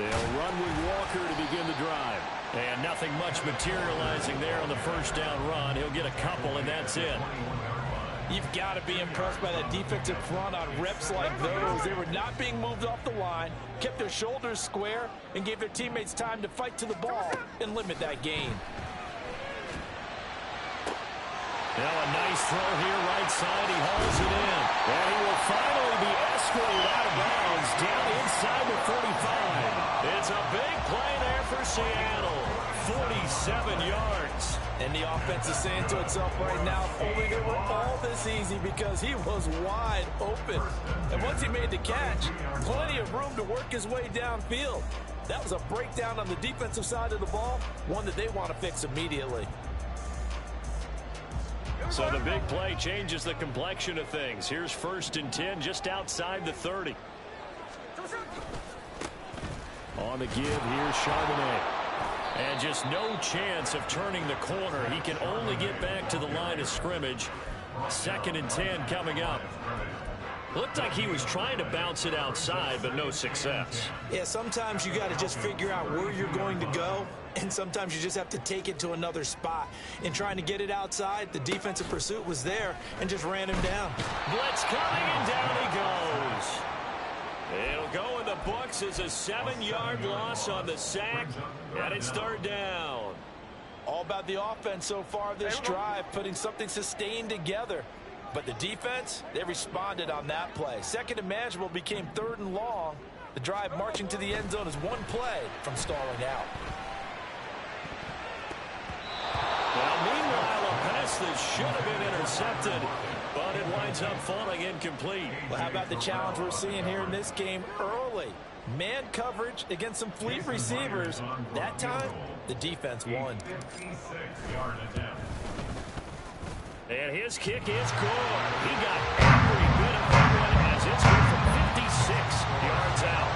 They'll run with Walker to begin the drive. And nothing much materializing there on the first down run. He'll get a couple, and that's it. You've got to be impressed by that defensive front on reps like those. They were not being moved off the line, kept their shoulders square, and gave their teammates time to fight to the ball and limit that gain. Now a nice throw here, right side. He hauls it in. And he will finally be escorted out of bounds down inside the 45. It's a big play there for Seattle. 47 yards. And the offense is saying to itself right now, if only they were all this easy, because he was wide open. And once he made the catch, plenty of room to work his way downfield. That was a breakdown on the defensive side of the ball, one that they want to fix immediately. So the big play changes the complexion of things. Here's 1st and 10 just outside the 30. On the give, here's Charbonnet. And just no chance of turning the corner. He can only get back to the line of scrimmage. 2nd and 10 coming up. Looked like he was trying to bounce it outside, but no success. Yeah, sometimes you got to just figure out where you're going to go, and sometimes you just have to take it to another spot. In trying to get it outside, the defensive pursuit was there and just ran him down. Blitz coming, and down he goes. It'll go in the books as a 7-yard loss on the sack, and it's 3rd down. All about the offense so far this drive, putting something sustained together. But the defense, they responded on that play. 2nd and manageable became 3rd and long. The drive marching to the end zone is one play from stalling out. Well, meanwhile, a pass that should have been intercepted, but it winds up falling incomplete. Well, how about the challenge we're seeing here in this game early? Man coverage against some fleet receivers. That time, the defense won. And his kick is good. He got every bit of that one as it's good for 56 yards out.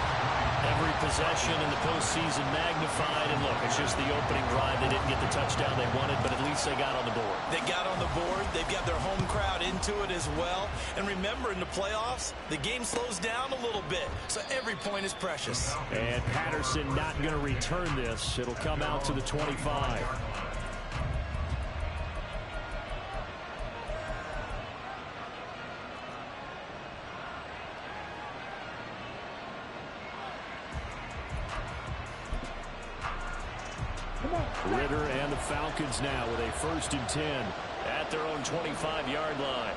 Every possession in the postseason magnified. And look, it's just the opening drive. They didn't get the touchdown they wanted, but at least they got on the board. They got on the board. They've got their home crowd into it as well. And remember, in the playoffs, the game slows down a little bit. So every point is precious. And Patterson not going to return this. It'll come out to the 25. Ritter and the Falcons now with a 1st and 10 at their own 25-yard line.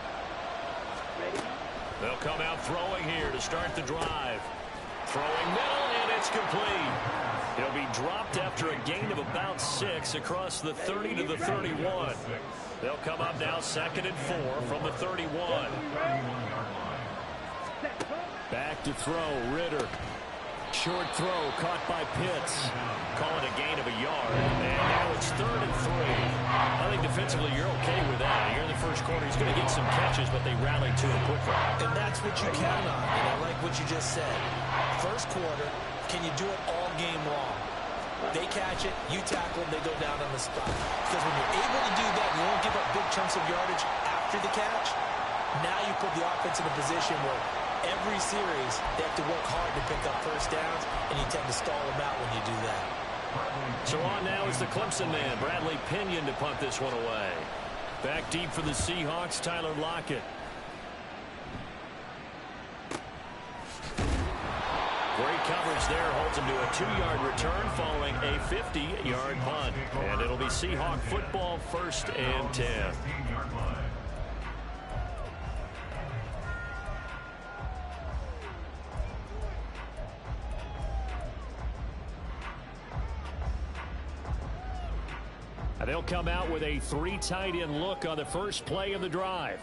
They'll come out throwing here to start the drive. Throwing middle, and it's complete. He'll be dropped after a gain of about 6 across the 30 to the 31. They'll come up now 2nd and 4 from the 31. Back to throw, Ritter. Short throw caught by Pitts. Call it a gain of a yard. And now it's 3rd and 3. I think defensively you're okay with that. Here in the first quarter, he's going to get some catches, but they rallied to him quickly. And that's what you count on. And I like what you just said. First quarter, can you do it all game long? They catch it, you tackle them, they go down on the spot. Because when you're able to do that, you don't give up big chunks of yardage after the catch. Now you put the offense in a position where every series, they have to work hard to pick up first downs, and you tend to stall them out when you do that. So on now is the Clemson man, Bradley Pinion, to punt this one away. Back deep for the Seahawks, Tyler Lockett. Great coverage there, holds him to a 2-yard return following a 50-yard punt. And it'll be Seahawk football, 1st and 10. They'll come out with a 3 tight end look on the first play of the drive.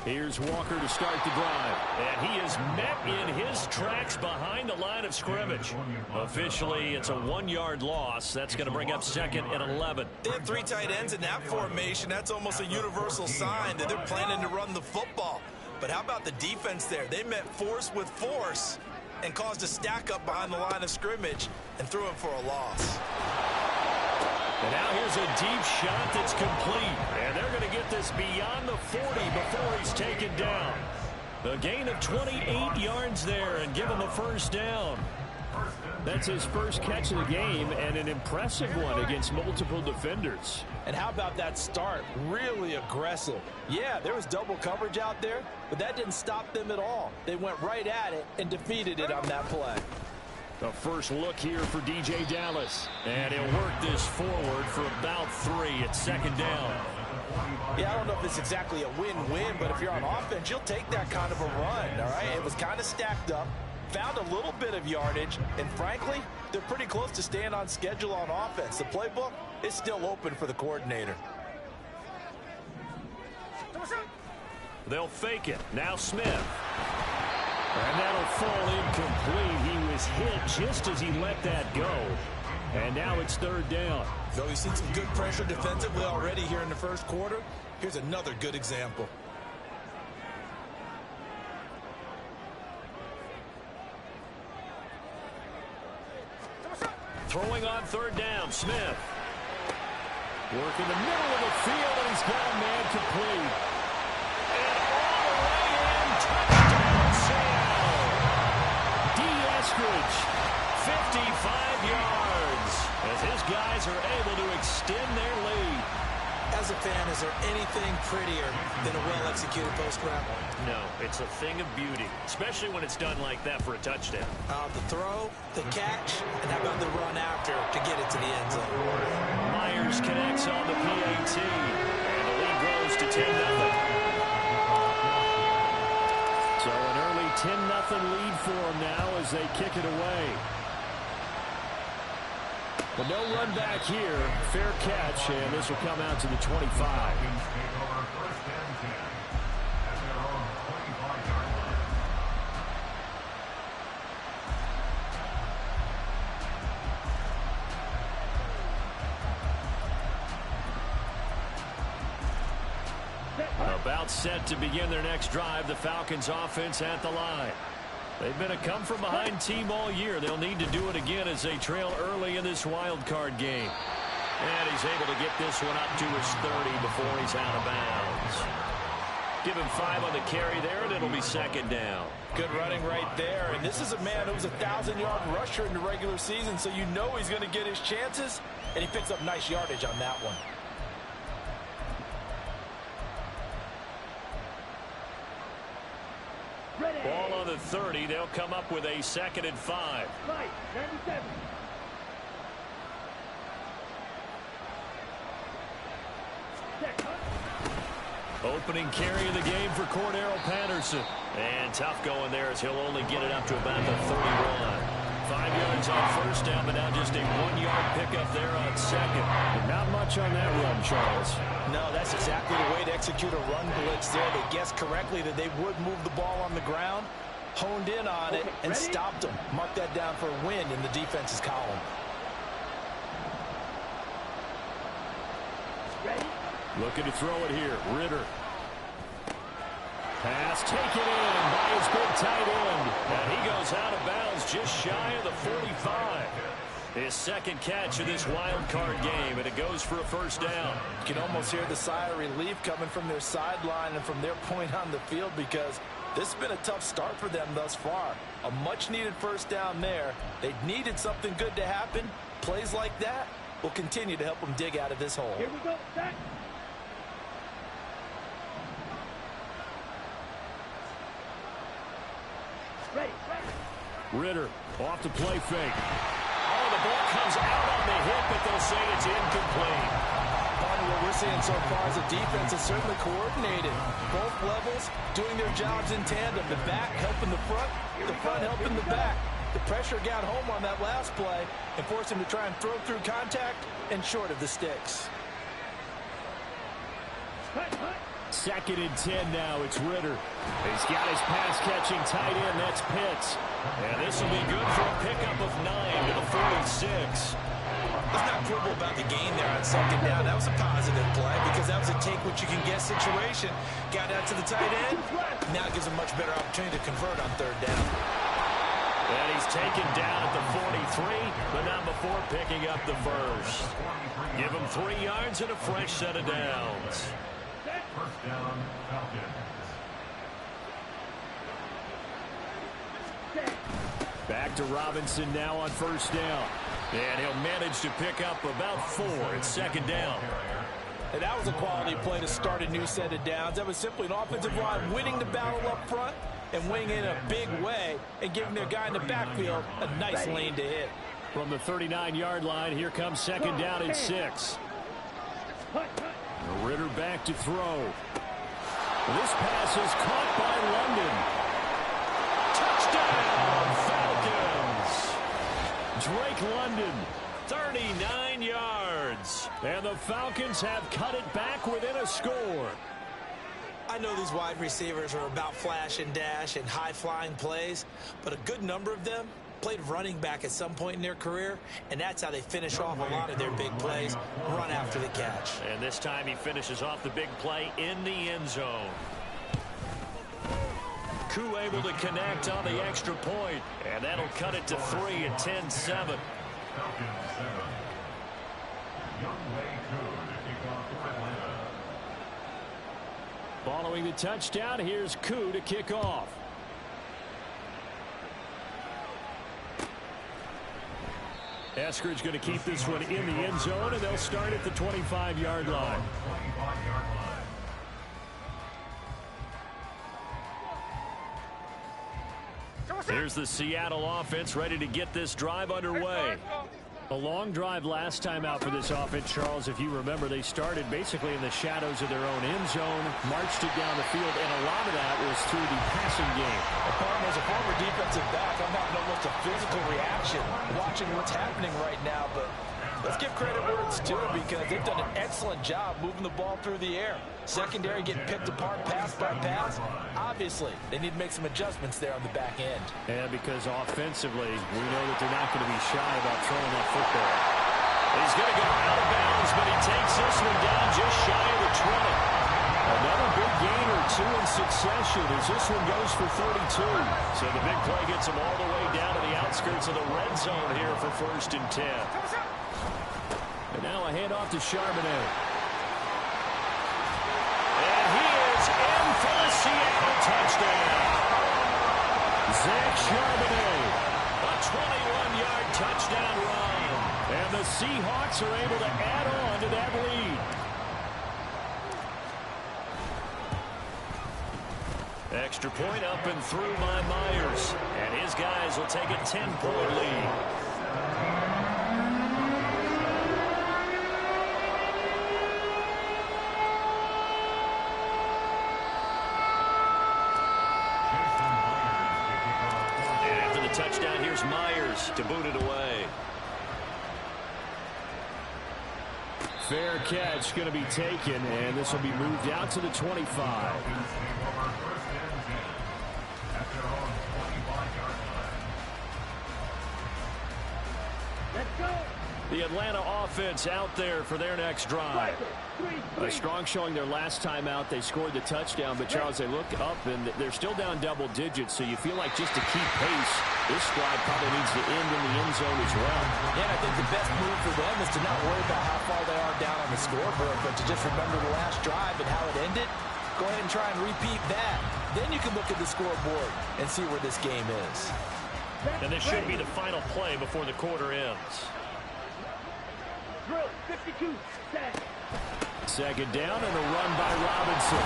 Here's Walker to start the drive. And he is met in his tracks behind the line of scrimmage. Officially, it's a 1-yard loss. That's going to bring up 2nd and 11. They have 3 tight ends in that formation. That's almost a universal sign that they're planning to run the football. But how about the defense there? They met force with force and caused a stack up behind the line of scrimmage and threw him for a loss. And now here's a deep shot that's complete. And they're going to get this beyond the 40 before he's taken down. A gain of 28 yards there and give him a first down. That's his first catch of the game and an impressive one against multiple defenders. And how about that start? Really aggressive. Yeah, there was double coverage out there, but that didn't stop them at all. They went right at it and defeated it on that play. The first look here for DJ Dallas. And he'll work this forward for about 3 at second down. Yeah, I don't know if it's exactly a win-win, but if you're on offense, you'll take that kind of a run, all right? It was kind of stacked up, found a little bit of yardage, and frankly, they're pretty close to staying on schedule on offense. The playbook is still open for the coordinator. They'll fake it. Now Smith. And that'll fall incomplete. He was hit just as he let that go. And now it's third down. So we've seen some good pressure defensively already here in the first quarter. Here's another good example. Throwing on third down, Smith. Work in the middle of the field, and he's got a man complete. And all the way in, touchdown, Seattle. D. Eskridge, 55 yards, as his guys are able to extend their lead. As a fan, is there anything prettier than a well-executed post route? No, it's a thing of beauty, especially when it's done like that for a touchdown. The throw, the catch, and how about the run after to get it to the end zone? Myers connects on the PAT, and the lead grows to 10-0. So an early 10-0 lead for them now as they kick it away. But no run back here. Fair catch, and this will come out to the 25. About set to begin their next drive. The Falcons offense at the line. They've been a come-from-behind team all year. They'll need to do it again as they trail early in this wild card game. And he's able to get this one up to his 30 before he's out of bounds. Give him 5 on the carry there, and it'll be second down. Good running right there. And this is a man who was a 1,000-yard rusher in the regular season, so you know he's going to get his chances, and he picks up nice yardage on that one. Ball on the 30. They'll come up with a 2nd and 5. Right, 97. Opening carry of the game for Cordero Patterson. And tough going there as he'll only get it up to about the 31. 5 yards on first down, but now just a 1-yard pickup there on second. But not much on that run, Charles. No, that's exactly the way to execute a run blitz there. They guessed correctly that they would move the ball on the ground, honed in on it, and stopped them. Mark that down for a win in the defense's column. Looking to throw it here. Ritter. Pass taken in by his big tight end. And he goes out of bounds just shy of the 45. His second catch of this wild card game, and it goes for a first down. You can almost hear the sigh of relief coming from their sideline and from their point on the field, because this has been a tough start for them thus far. A much-needed first down there. They needed something good to happen. Plays like that will continue to help them dig out of this hole. Here we go. Set. Ready. Ritter off the play fake. Oh, the ball comes out on the hit, but they'll say it's incomplete. Bonnie, what we're seeing so far is the defense is certainly coordinated. Both levels doing their jobs in tandem. The back helping the front helping the back. The pressure got home on that last play and forced him to try and throw through contact and short of the sticks. 2nd and 10 now. It's Ritter. He's got his pass-catching tight end. That's Pitts. And this will be good for a pickup of 9 to the 46. Let's not quibble about the gain there on second down. That was a positive play because that was a take-what-you-can-get situation. Got out to the tight end. Now it gives him much better opportunity to convert on third down. And he's taken down at the 43, but not before picking up the first. Give him 3 yards and a fresh set of downs. First down, Falcons. Back to Robinson now on first down. And he'll manage to pick up about 4 at second down. And that was a quality play to start a new set of downs. That was simply an offensive line winning the battle up front and winning in a big way and giving their guy in the backfield a nice lane to hit. From the 39-yard line, here comes second down and 6. Ritter back to throw. This pass is caught by London. Touchdown, Falcons. Drake London, 39 yards. And the Falcons have cut it back within a score. I know these wide receivers are about flash and dash and high-flying plays, but a good number of them played running back at some point in their career, and that's how they finish off a lot of their big plays, run after the catch. And this time he finishes off the big play in the end zone. Koo able to connect on the extra point, and that'll cut it to 3 at 10-7. Following the touchdown, here's Koo to kick off. Eskridge going to keep this one in the end zone, and they'll start at the 25-yard line. Here's the Seattle offense ready to get this drive underway. A long drive last time out for this offense, Charles. If you remember, they started basically in the shadows of their own end zone, marched it down the field, and a lot of that was through the passing game. As a former defensive back, I'm having almost a physical reaction watching what's happening right now, but let's give credit where it's due because they've done an excellent job moving the ball through the air. Secondary getting picked apart pass by pass. Obviously, they need to make some adjustments there on the back end. Yeah, because offensively, we know that they're not going to be shy about throwing that football. He's going to go out of bounds, but he takes this one down just shy of the 20. Another big gain or 2 in succession as this one goes for 32. So the big play gets him all the way down to the outskirts of the red zone here for 1st and 10. And now a handoff to Charbonnet. And he is in for the Seattle touchdown. Zach Charbonnet, a 21-yard touchdown run. And the Seahawks are able to add on to that lead. Extra point up and through by Myers. And his guys will take a 10-point lead. And after the touchdown, here's Myers to boot it away. Fair catch going to be taken, and this will be moved out to the 25. The Atlanta offense out there for their next drive. A strong showing their last time out. They scored the touchdown, but Charles, they look up and they're still down double digits, so you feel like just to keep pace, this drive probably needs to end in the end zone as well. Yeah, I think the best move for them is to not worry about how far they are down on the scoreboard, but to just remember the last drive and how it ended. Go ahead and try and repeat that. Then you can look at the scoreboard and see where this game is. And this should be the final play before the quarter ends. Drill, 52, set. Second down and a run by Robinson.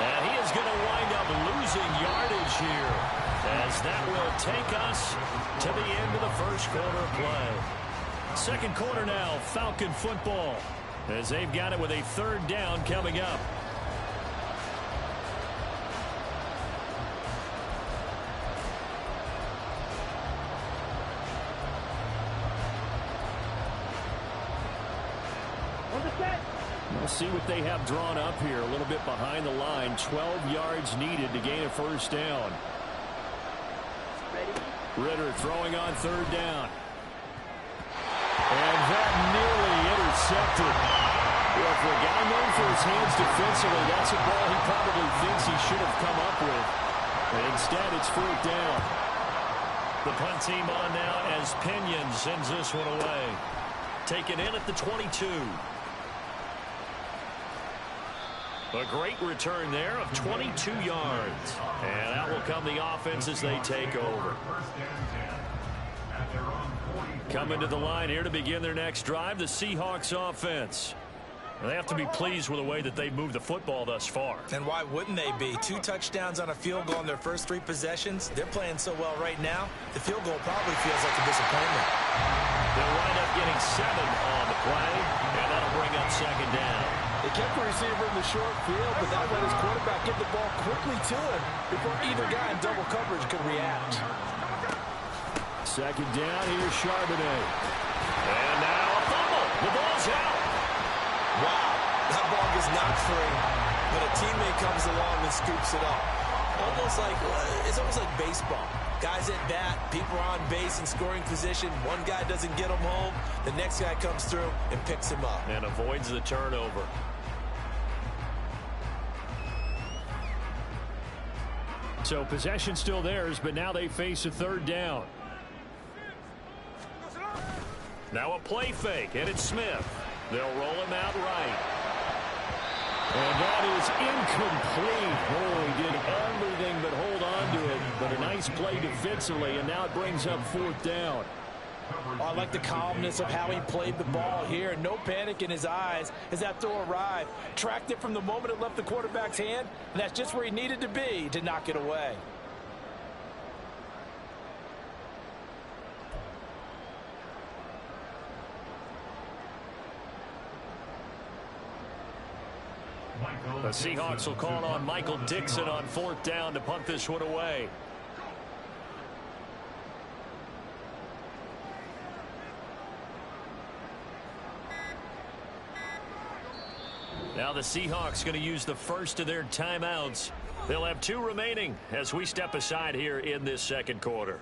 And he is going to wind up losing yardage here as that will take us to the end of the first quarter of play. Second quarter now, Falcon football, as they've got it with a 3rd down coming up. We'll see what they have drawn up here. A little bit behind the line. 12 yards needed to gain a 1st down. Ritter throwing on 3rd down. And that nearly intercepted. Well, for a guy known for his hands defensively, that's a ball he probably thinks he should have come up with. But instead, it's 4th down. The punt team on now as Pinion sends this one away. Taken in at the 22. A great return there of 22 yards. And out will come the offense as they take over. Coming to the line here to begin their next drive, the Seahawks offense. They have to be pleased with the way that they've moved the football thus far. And why wouldn't they be? 2 touchdowns on a field goal in their first 3 possessions. They're playing so well right now, the field goal probably feels like a disappointment. They'll wind up getting 7 on the play, and that'll bring up second down. They kept the receiver in the short field, but that let his quarterback get the ball quickly to him before either guy in double coverage could react. Second down, here's Charbonnet. And now a fumble. The ball's out. Wow, that ball gets knocked free, but a teammate comes along and scoops it up. It's almost like baseball. Guys at bat, people are on base in scoring position. One guy doesn't get him home. The next guy comes through and picks him up. And avoids the turnover. So possession still theirs, but now they face a third down. Now a play fake, and it's Smith. They'll roll him out right. And that is incomplete. Oh, he did everything but hold on to it. But a nice play defensively, and now it brings up 4th down. Oh, I like the calmness of how he played the ball here. No panic in his eyes as that throw arrived. Tracked it from the moment it left the quarterback's hand, and that's just where he needed to be to knock it away. The Seahawks will call on Michael Dixon on 4th down to punt this one away. Now the Seahawks going to use the first of their timeouts. They'll have 2 remaining as we step aside here in this second quarter.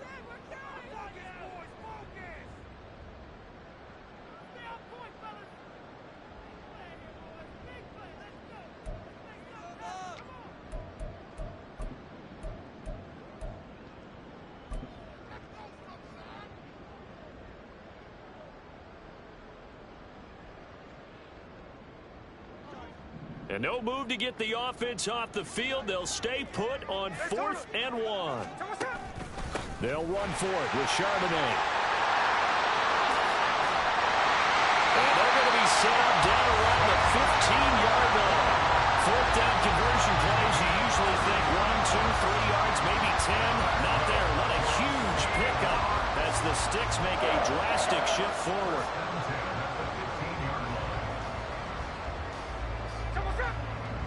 And no move to get the offense off the field. They'll stay put on 4th and 1. They'll run for it with Charbonnet. And they're going to be set up down around the 15-yard line. 4th down conversion plays, you usually think 1, 2, 3 yards, maybe 10. Not there. What a huge pickup as the Sticks make a drastic shift forward.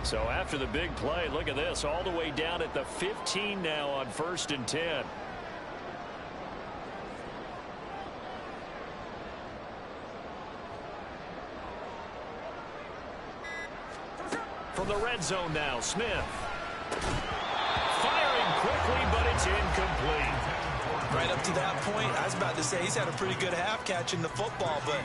So after the big play, look at this, all the way down at the 15 now on 1st and 10. From the red zone now, Smith. Firing quickly, but it's incomplete. Right up to that point, I was about to say he's had a pretty good half catching the football, but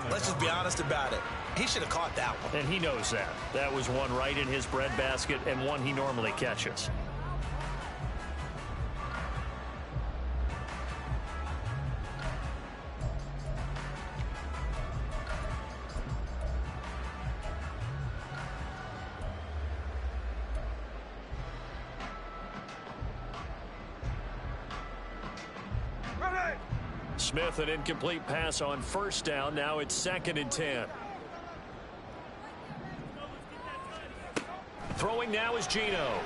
let's just be honest about it. He should have caught that one. And he knows that. That was one right in his breadbasket and one he normally catches. Smith, an incomplete pass on 1st down. Now it's 2nd and 10. Throwing now is Geno.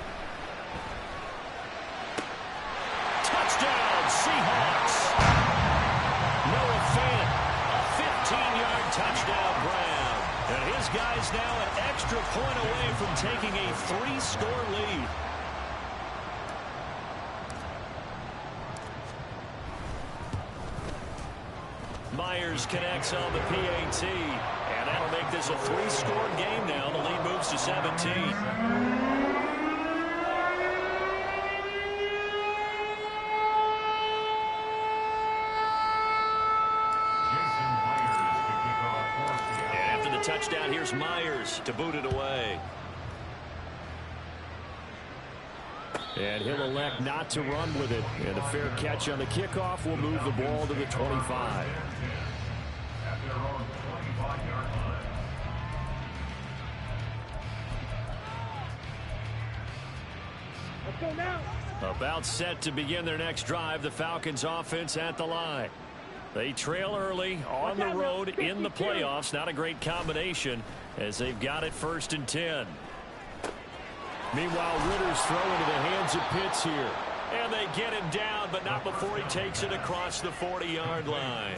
Touchdown, Seahawks. Noah Fant, a 15-yard touchdown grab. And his guys now an extra point away from taking a 3-score lead. Myers connects on the PAT, and that'll make this a 3-score game now. The lead moves to 17. And after the touchdown, here's Myers to boot it away. And he'll elect not to run with it. And a fair catch on the kickoff will move the ball to the 25. Let's go now. About set to begin their next drive, the Falcons offense at the line. They trail early on the road in the playoffs. Not a great combination as they've got it 1st and 10. Meanwhile, Ritter's throw into the hands of Pitts here. And they get him down, but not before he takes it across the 40-yard line.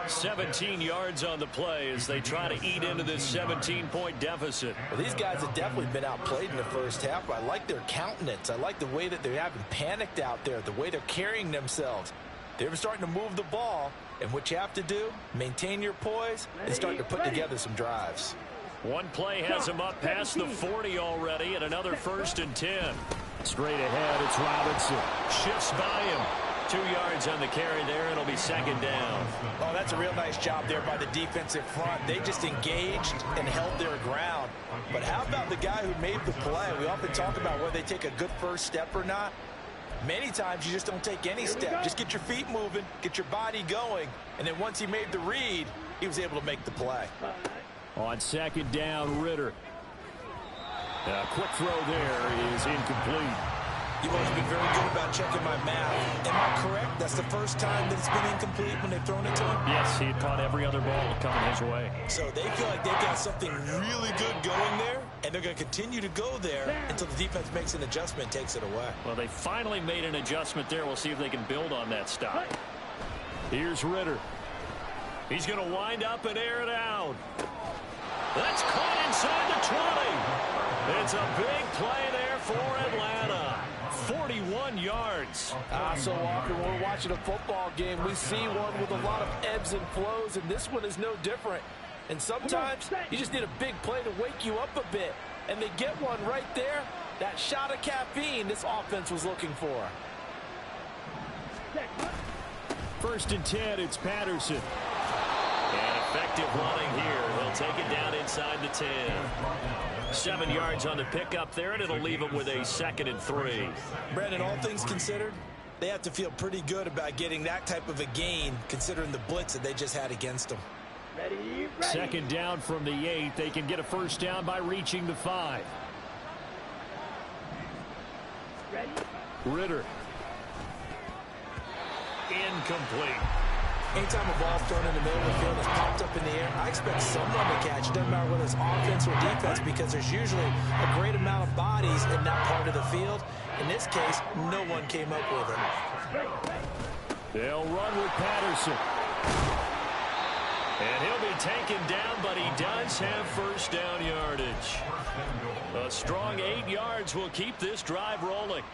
17 yards on the play as they try to eat into this 17-point deficit. Well, these guys have definitely been outplayed in the first half. I like their countenance. I like the way that they haven't panicked out there, the way they're carrying themselves. They're starting to move the ball, and what you have to do, maintain your poise and start to put together some drives. One play has him up past the 40 already, and another 1st and 10. Straight ahead, it's Robinson. Shifts by him. 2 yards on the carry there, and it'll be 2nd down. Oh, that's a real nice job there by the defensive front. They just engaged and held their ground. But how about the guy who made the play? We often talk about whether they take a good first step or not. Many times you just don't take any step. Just get your feet moving, get your body going, and then once he made the read, he was able to make the play. On 2nd down, Ritter. A quick throw there is incomplete. You've always been very good about checking my math. Am I correct? That's the first time that it's been incomplete when they've thrown it to him? Yes, he had caught every other ball coming his way. So they feel like they've got something really good going there, and they're going to continue to go there until the defense makes an adjustment and takes it away. Well, they finally made an adjustment there. We'll see if they can build on that stop. Here's Ritter. He's going to wind up and air it out. That's caught inside the 20. It's a big play there for Atlanta. 41 yards. So often when we're watching a football game, we see one with a lot of ebbs and flows, and this one is no different. And sometimes you just need a big play to wake you up a bit. And they get one right there. That shot of caffeine this offense was looking for. 1st and 10, it's Patterson. And effective running here. He'll take it down inside the 10. 7 yards on the pickup there, and it'll leave him with a 2nd and 3. Brandon, all things considered, they have to feel pretty good about getting that type of a gain, considering the blitz that they just had against them. Ready. 2nd down from the 8. They can get a 1st down by reaching the 5. Ready. Ritter. Incomplete. Anytime a ball's thrown in the middle of the field, it's popped up in the air, I expect someone to catch. It doesn't matter whether it's offense or defense, because there's usually a great amount of bodies in that part of the field. In this case, no one came up with it. They'll run with Patterson. And he'll be taken down, but he does have 1st down yardage. A strong 8 yards will keep this drive rolling.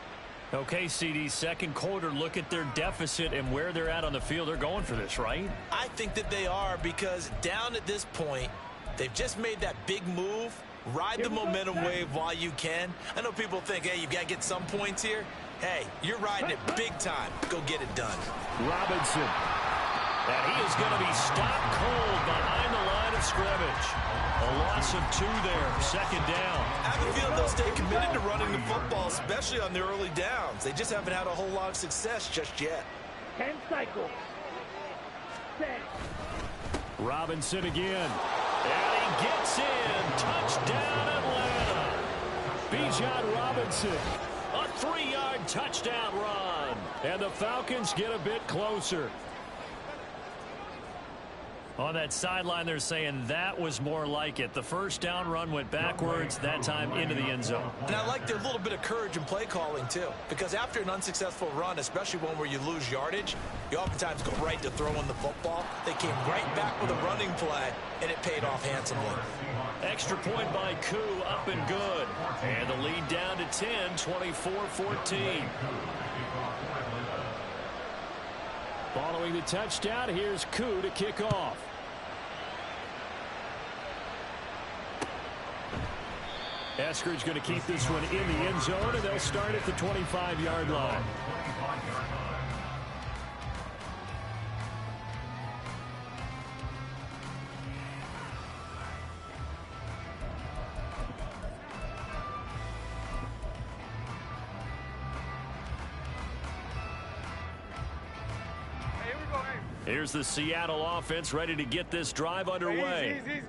Okay, CD, 2nd quarter, look at their deficit and where they're at on the field. They're going for this, right? I think that they are, because down at this point, they've just made that big move. Ride the momentum wave while you can. I know people think, hey, you've got to get some points here. Hey, you're riding it big time. Go get it done. Robinson. And he is going to be stopped cold behind the line of scrimmage. A loss of 2 there, 2nd down. I have a feeling they'll stay committed to running the football, especially on their early downs. They just haven't had a whole lot of success just yet. 10 cycles. 10. Robinson again. And he gets in. Touchdown, Atlanta. Bijan Robinson. A 3-yard touchdown run. And the Falcons get a bit closer. On that sideline, they're saying that was more like it. The 1st down run went backwards, that time into the end zone. And I like their little bit of courage in play calling, too. Because after an unsuccessful run, especially one where you lose yardage, you oftentimes go right to throwing the football. They came right back with a running play, and it paid off handsomely. Extra point by Koo, up and good. And the lead down to 10, 24-14. Following the touchdown, here's Koo to kick off. Eskridge going to keep this one in the end zone, and they'll start at the 25-yard line. Here's the Seattle offense ready to get this drive underway.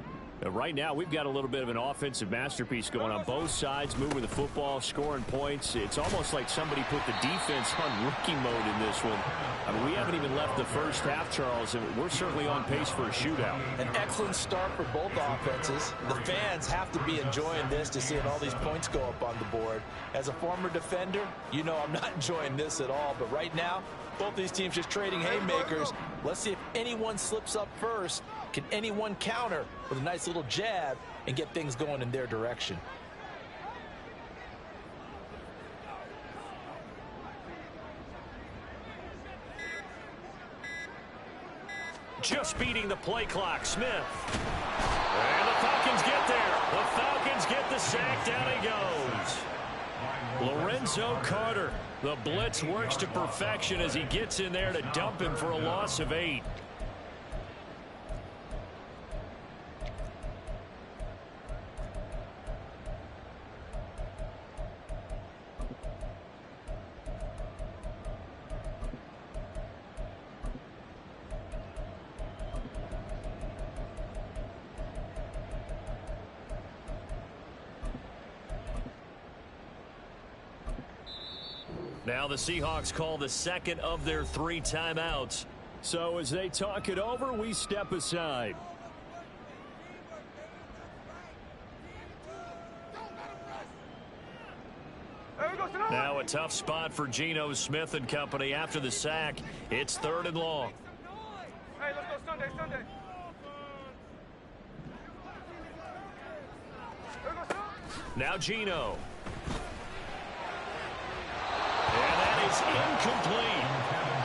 Right now, we've got a little bit of an offensive masterpiece going on both sides, moving the football, scoring points. It's almost like somebody put the defense on rookie mode in this one. I mean, we haven't even left the first half, Charles, and we're certainly on pace for a shootout. An excellent start for both offenses. The fans have to be enjoying this to seeing all these points go up on the board. As a former defender, you know I'm not enjoying this at all. But right now, both these teams just trading haymakers. Let's see if anyone slips up first. Can anyone counter with a nice little jab and get things going in their direction? Just beating the play clock, Smith. And the Falcons get there. The Falcons get the sack. Down he goes. Lorenzo Carter. The blitz works to perfection as he gets in there to dump him for a loss of 8. Now the Seahawks call the second of their 3 timeouts. So as they talk it over, we step aside. Now a tough spot for Geno Smith and company after the sack. It's 3rd and long. Hey, let's go Sunday. Now Geno. And that is incomplete.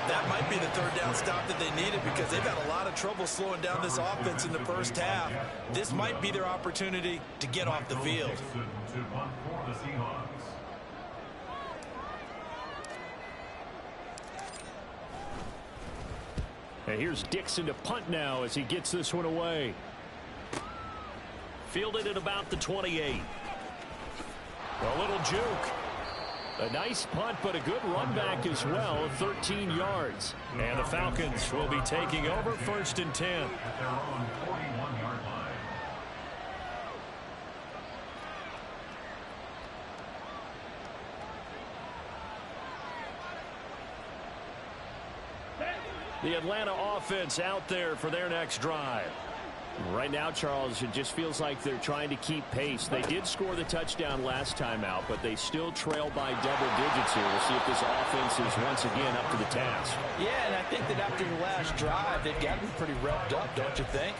That might be the 3rd down stop that they needed because they've had a lot of trouble slowing down this offense in the first half. This might be their opportunity to get off the field. And here's Dixon to punt now as he gets this one away. Fielded at about the 28. A little juke. A nice punt, but a good run back as well, 13 yards. And the Falcons will be taking over 1st and 10. At their own 41-yard line. The Atlanta offense out there for their next drive. Right now, Charles, it just feels like they're trying to keep pace. They did score the touchdown last time out, but they still trail by double digits here. We'll see if this offense is once again up to the task. Yeah, and I think that after the last drive, they've got to be pretty revved up, don't you think?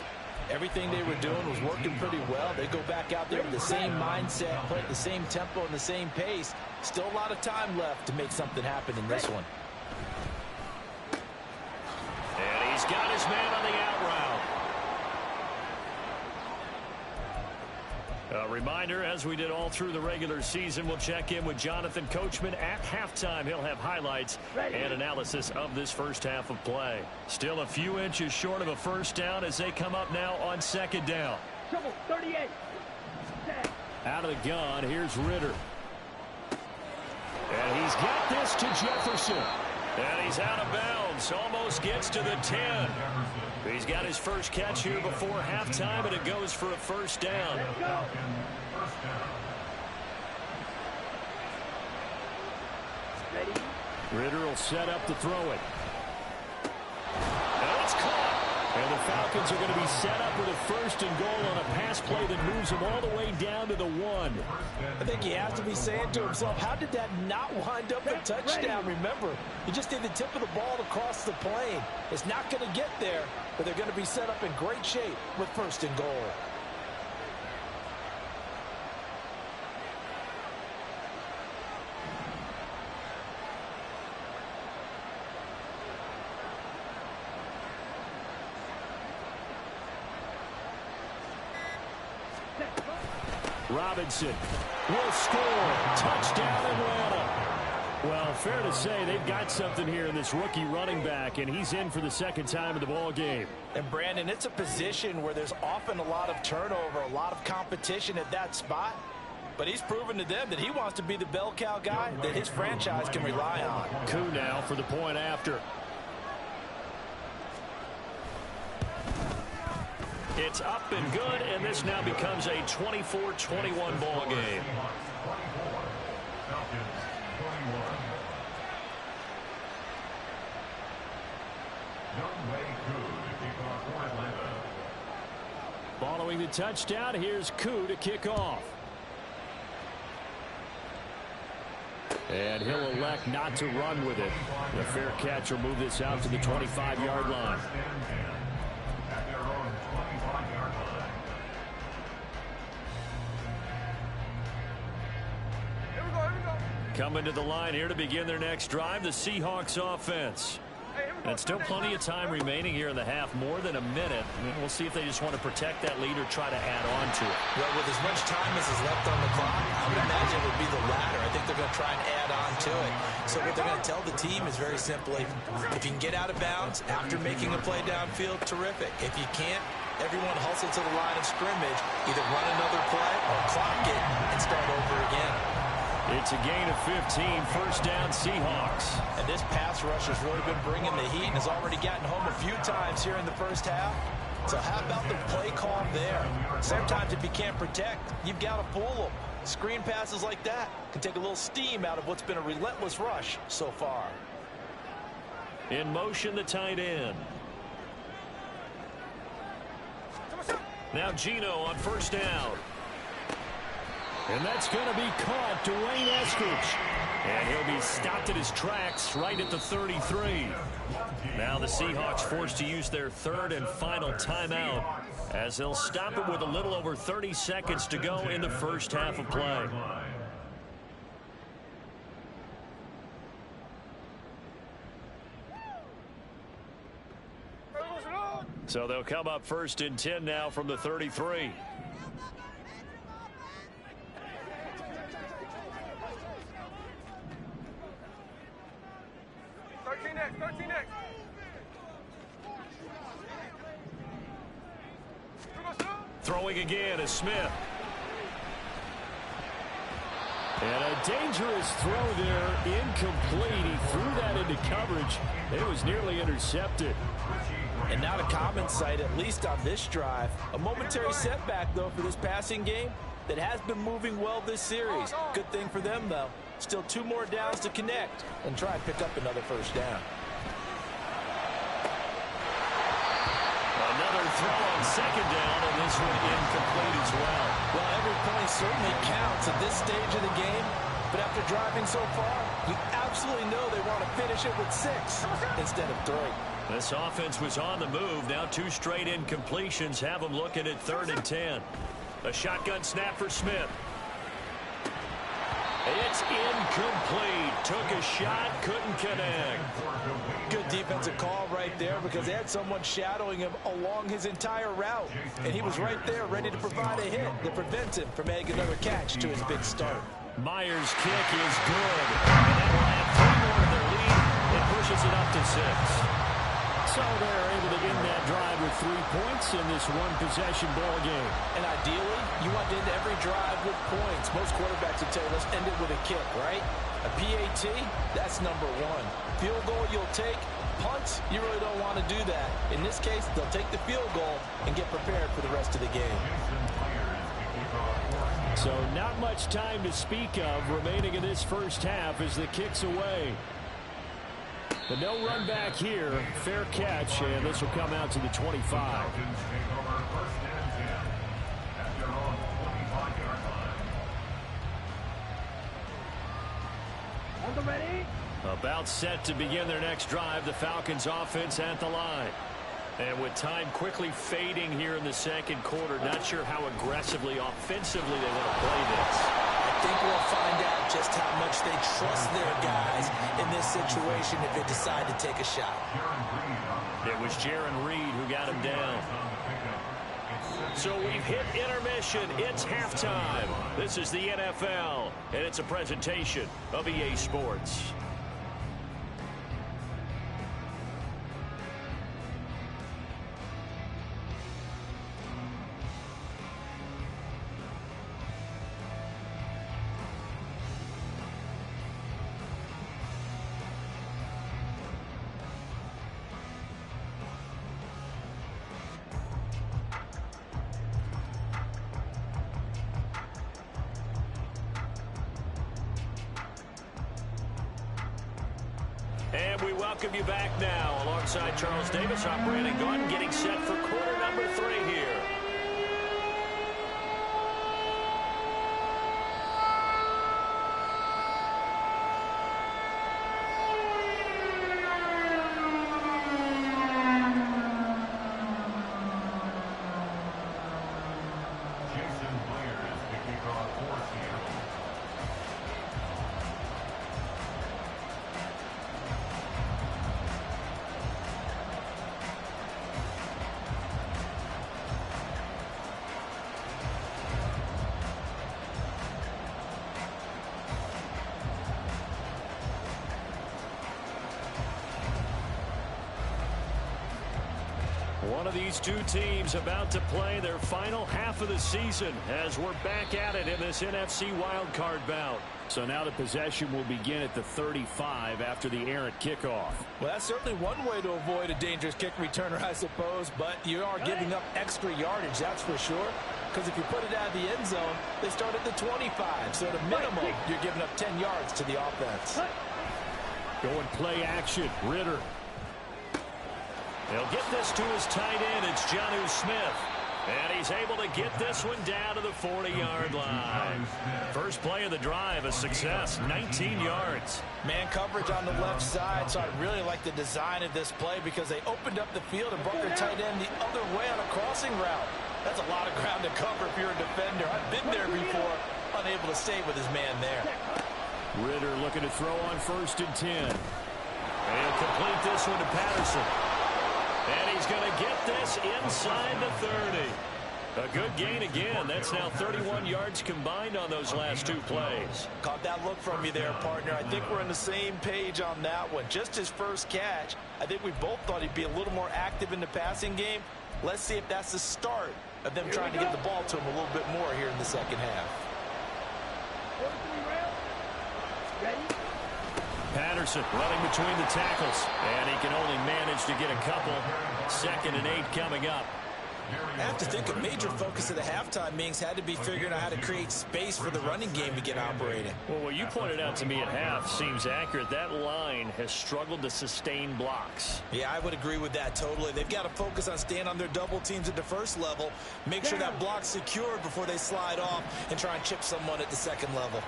Everything they were doing was working pretty well. They go back out there with the same mindset, play at the same tempo and the same pace. Still a lot of time left to make something happen in this one. And he's got his man on the out route. A reminder, as we did all through the regular season, we'll check in with Jonathan Coachman at halftime. He'll have highlights and analysis of this first half of play. Still a few inches short of a first down as they come up now on 2nd down. Trouble, 38. Out of the gun, here's Ritter. And he's got this to Jefferson. And he's out of bounds. Almost gets to the 10. He's got his first catch here before halftime, and it goes for a first down. Ready? Ritter will set up to throw it. And it's caught. And the Falcons are going to be set up with a 1st and goal on a pass play that moves them all the way down to the 1. I think he has to be saying to himself, how did that not wind up a touchdown? Remember, he just did the tip of the ball across the plane. It's not going to get there, but they're going to be set up in great shape with 1st and goal. Robinson will score. Touchdown, Atlanta. Well, fair to say they've got something here in this rookie running back, and he's in for the 2nd time of the ball game. And, Brandon, it's a position where there's often a lot of turnover, a lot of competition at that spot. But he's proven to them that he wants to be the bell cow guy that his franchise can rely on. Coup now for the point after. It It's up and good, and this now becomes a 24-21 ball game. Following the touchdown, here's Koo to kick off. And he'll elect not to run with it. The fair catch will move this out to the 25-yard line. Coming to the line here to begin their next drive, the Seahawks offense. And still plenty of time remaining here in the half, more than a minute. And we'll see if they just want to protect that lead or try to add on to it. Well, with as much time as is left on the clock, I would imagine it would be the latter. I think they're going to try and add on to it. So what they're going to tell the team is very simply, if you can get out of bounds after making a play downfield, terrific. If you can't, everyone hustle to the line of scrimmage, either run another play or clock it and start over again. It's a gain of 15, first down Seahawks. And this pass rush has really been bringing the heat and has already gotten home a few times here in the first half. So how about the play call there? Sometimes if you can't protect, you've got to fool them. Screen passes like that can take a little steam out of what's been a relentless rush so far. In motion, the tight end. Now Gino on first down. And that's going to be caught. Dwayne Eskridge. And he'll be stopped at his tracks right at the 33. Now the Seahawks forced to use their third and final timeout as they'll stop it with a little over 30 seconds to go in the first half of play. So they'll come up first and 10 now from the 33. Throwing again is Smith. And a dangerous throw there, incomplete. He threw that into coverage. It was nearly intercepted. And not a common sight, at least on this drive. A momentary setback, though, for this passing game that has been moving well this series. Good thing for them, though. Still 2 more downs to connect and try and pick up another first down. Another throw on second down, and this one incomplete as well. Well, every point certainly counts at this stage of the game. But after driving so far, you absolutely know they want to finish it with 6 instead of 3. This offense was on the move. Now 2 straight incompletions have them looking at 3rd and 10. A shotgun snap for Smith. It's incomplete. Took a shot, couldn't connect. Good defensive call right there because they had someone shadowing him along his entire route. And he was right there ready to provide a hit that prevents him from making another catch to his big start. Myers' kick is good. And that will add 3 more to their lead. It pushes it up to 6. So they're able to end that drive with 3 points in this one-possession ball game. And ideally, you want to end every drive with points. Most quarterbacks would tell you, let's end it with a kick, right? A PAT, that's number 1. Field goal you'll take. Punts, you really don't want to do that. In this case, they'll take the field goal and get prepared for the rest of the game. So not much time to speak of remaining in this first half as the kick's away. But no run back here. Fair catch, and this will come out to the 25. Ready? About set to begin their next drive, the Falcons offense at the line. And with time quickly fading here in the second quarter, not sure how aggressively, offensively they want to play this. I think we'll find out just how much they trust their guys in this situation if they decide to take a shot. It was Jaron Reed who got him down. So we've hit intermission. It's halftime. This is the NFL, and it's a presentation of EA Sports. And we welcome you back now alongside Charles Davis. I'm Brandon Gordon getting set for quarter number 3 here. One of these two teams about to play their final half of the season as we're back at it in this NFC wildcard bout. So now the possession will begin at the 35 after the errant kickoff. Well, that's certainly one way to avoid a dangerous kick returner, I suppose, but you are giving up extra yardage, that's for sure. Because if you put it out of the end zone, they start at the 25. So at a minimum, you're giving up 10 yards to the offense. Going play action, Ritter. He'll get this to his tight end. It's Jonnu Smith. And he's able to get this one down to the 40-yard line. First play of the drive, a success, 19 yards. Man coverage on the left side, so I really like the design of this play because they opened up the field and brought their tight end the other way on a crossing route. That's a lot of ground to cover if you're a defender. I've been there before, unable to stay with his man there. Ritter looking to throw on 1st and 10. And he'll complete this one to Patterson. And he's going to get this inside the 30. A good gain again. That's now 31 yards combined on those last 2 plays. Caught that look from you there, partner. I think we're on the same page on that one. Just his first catch. I think we both thought he'd be a little more active in the passing game. Let's see if that's the start of them trying to get the ball to him a little bit more here in the second half. Patterson running between the tackles, and he can only manage to get a couple. 2nd and 8 coming up. I have to think a major focus of the halftime meetings had to be figuring out how to create space for the running game to get operating. Well, what you pointed out to me at half seems accurate. That line has struggled to sustain blocks. Yeah, I would agree with that totally. They've got to focus on staying on their double teams at the first level, make sure that block's secured before they slide off and try and chip someone at the second level.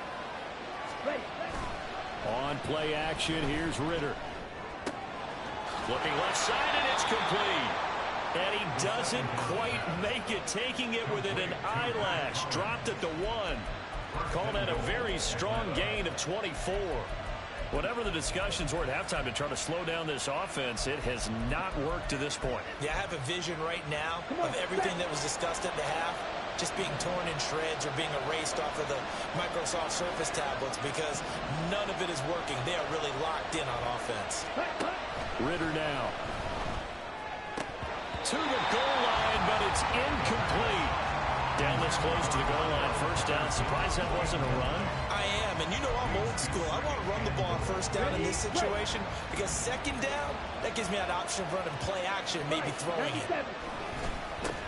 On play action, here's Ritter. Looking left side, and it's complete. And he doesn't quite make it, taking it within an eyelash. Dropped at the 1. Called that a very strong gain of 24. Whatever the discussions were at halftime to try to slow down this offense, it has not worked to this point. Yeah, I have a vision right now of everything that was discussed at the half just being torn in shreds or being erased off of the Microsoft Surface tablets because none of it is working. They are really locked in on offense. Ritter now. To the goal line, but it's incomplete. Down this close to the goal line, 1st down. Surprised that wasn't a run? I am, and you know I'm old school. I want to run the ball on 1st down in this situation because 2nd down, that gives me an option of running play action and maybe throwing it.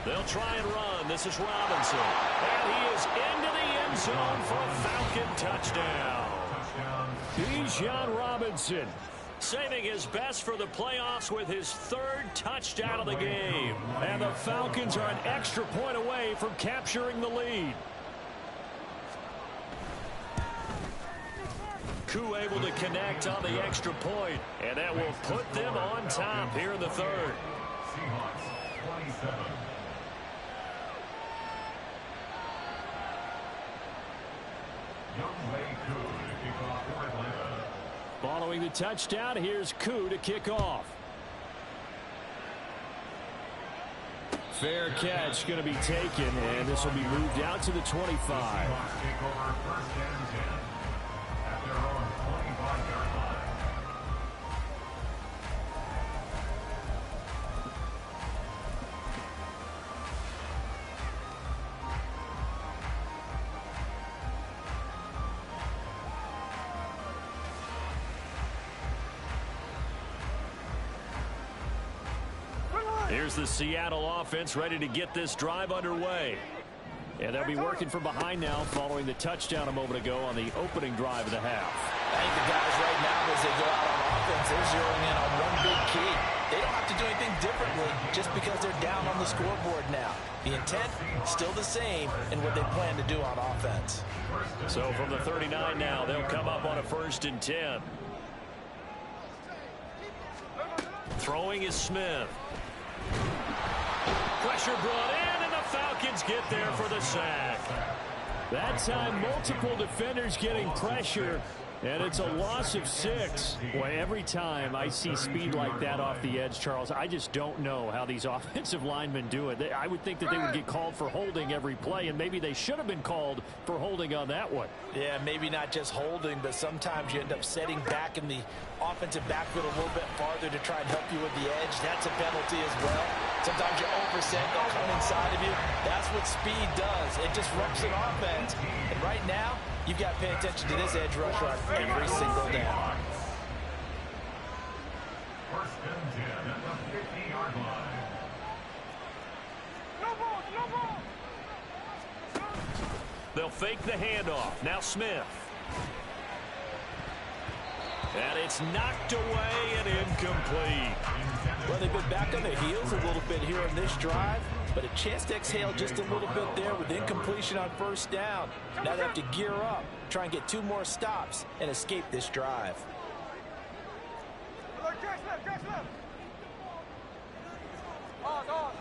They'll try and run. This is Robinson. And he is into the end zone for a Falcon touchdown. Bijan Robinson saving his best for the playoffs with his 3rd touchdown of the game. And the Falcons are an extra point away from capturing the lead. Koo able to connect on the extra point, and that will put them on top here in the 3rd. Seahawks 27. Following the touchdown, here's Koo to kick off. Fair catch going to be taken, and this will be moved out to the 25. Seahawks take over 1st and 10 at their own 25-yard line. Here's the Seattle offense ready to get this drive underway. And they'll be working from behind now following the touchdown a moment ago on the opening drive of the half. I think the guys right now, as they go out on defense, they're zeroing in on one big key. They don't have to do anything differently just because they're down on the scoreboard now. The intent, still the same in what they plan to do on offense. So from the 39 now, they'll come up on a 1st and 10. Throwing is Smith. Pressure brought in, and the Falcons get there for the sack. That time, multiple defenders getting pressure, and it's a loss of 6. Boy, every time I see speed like that off the edge, Charles, I just don't know how these offensive linemen do it. I would think that they would get called for holding every play, and maybe they should have been called for holding on that one. Yeah, maybe not just holding, but sometimes you end up setting back in the offensive backfield a little bit farther to try and help you with the edge. That's a penalty as well. Sometimes you overset, they'll come inside of you. That's what speed does. It disrupts an offense. And right now, you've got to pay attention to this edge rusher on every single down. 1st and 10 at the 50-yard line. No ball, no ball. They'll fake the handoff. Now Smith. And it's knocked away and incomplete. Well, they've been back on their heels a little bit here on this drive, but a chance to exhale just a little bit there with incompletion on 1st down. Now they have to gear up, try and get 2 more stops, and escape this drive. Catch left. On.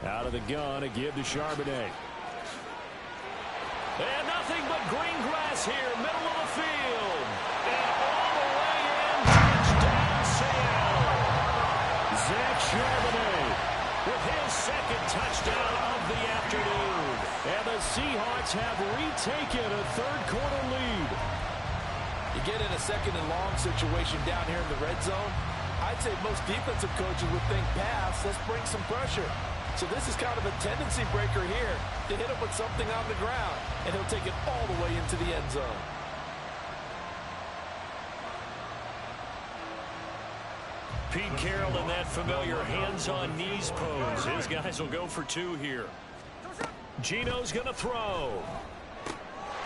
Out of the gun, a give to Charbonnet. And nothing but green grass here, middle of the field. And all the way in, touchdown Seattle. Zach Charbonnet with his 2nd touchdown of the afternoon. And the Seahawks have retaken a 3rd quarter lead. You get in a 2nd and long situation down here in the red zone. I'd say most defensive coaches would think pass, let's bring some pressure. So this is kind of a tendency breaker here to hit him with something on the ground, and he'll take it all the way into the end zone. Pete Carroll in that familiar hands-on knees pose. His guys will go for 2 here. Gino's going to throw.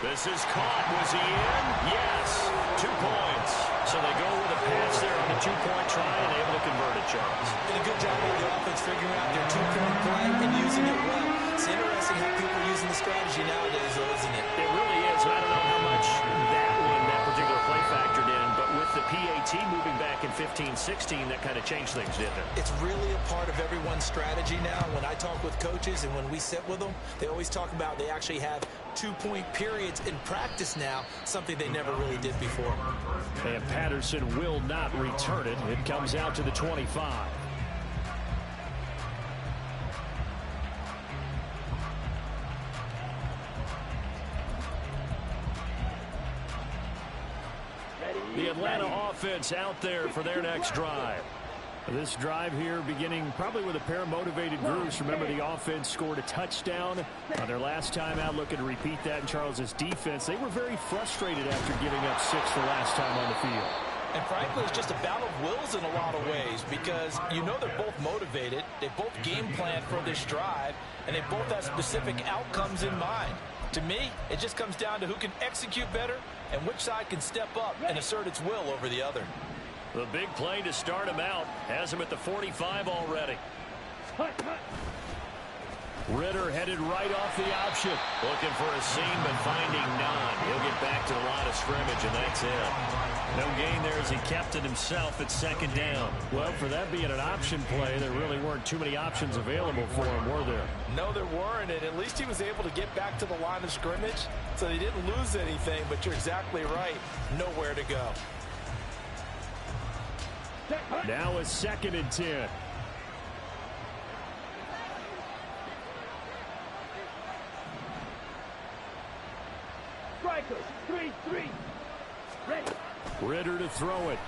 This is caught. Was he in? Yes. 2 points. So they go with a pass there on the 2-point try and able to convert it, Charles. Did a good job of the offense figuring out their 2-point play and using it well. It's interesting how people are using the strategy nowadays, though, isn't it? It really is. I don't know how much that particular play factored in, but with the PAT moving back in 15-16, that kind of changed things, didn't it? It's really a part of everyone's strategy now. When I talk with coaches and when we sit with them, they always talk about they actually have 2-point periods in practice now, something they never really did before. And Patterson will not return it. It comes out to the 25. The Atlanta offense out there for their next drive. This drive here beginning probably with a pair of motivated groups. Remember, the offense scored a touchdown on their last time out. Looking to repeat that in Charles's defense. They were very frustrated after giving up 6 the last time on the field. And frankly, it's just a battle of wills in a lot of ways because you know they're both motivated. They both game plan for this drive, and they both have specific outcomes in mind. To me, it just comes down to who can execute better and which side can step up and assert its will over the other. The big play to start him out has him at the 45 already. Ritter headed right off the option. Looking for a seam, but finding none. He'll get back to the line of scrimmage, and that's it. No gain there as he kept it himself at 2nd down. Well, for that being an option play, there really weren't too many options available for him, were there? No, there weren't, and at least he was able to get back to the line of scrimmage, so he didn't lose anything, but you're exactly right. Nowhere to go. Now a 2nd and 10. Strikers, 3-3. Ready. Ritter to throw it.